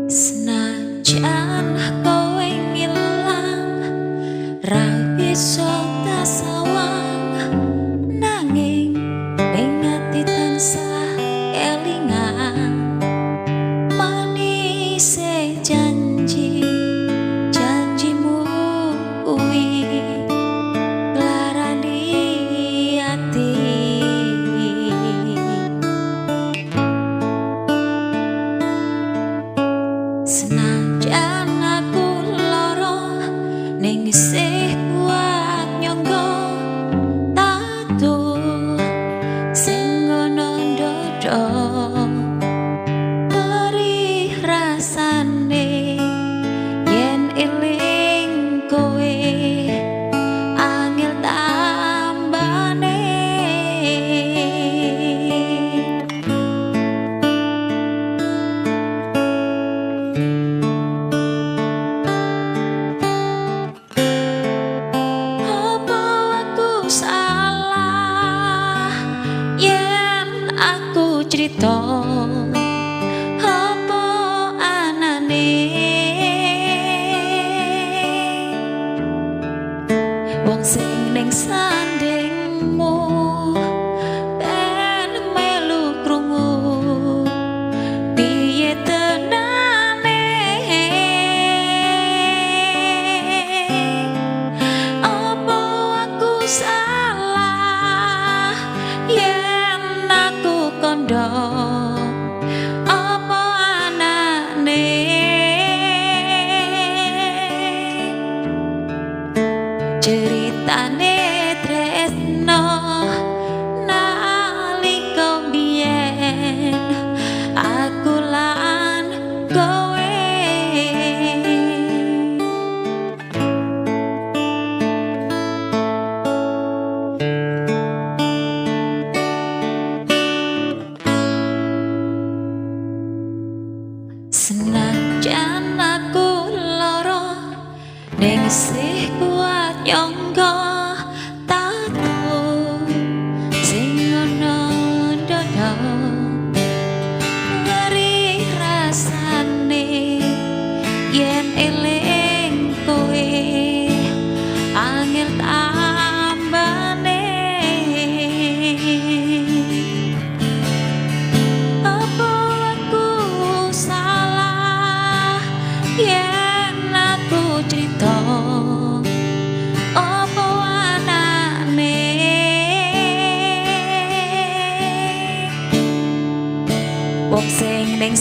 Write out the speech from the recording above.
Senajan kowe ngilang ra bisa tasawang nanging ing ati tansah elingan manise janjimu kuwi larani ati. Senajan aku lara ning isih kuat nyangga tato sing ngono ndodo perih rasane yen eling kowe angel tambane. Aku cerita apa anane wong sing ning sandingmu ben melu krungu piye tenane apa aku salah kondo apa anane ceritane tresno nalika biyen aku lan kowe. Senajan aku lara ning isih kuat nyangga tato sing ono ndodo ngeri rasane yen eling kowe angel tambane. Yen aku cerita apa anane wong sing ning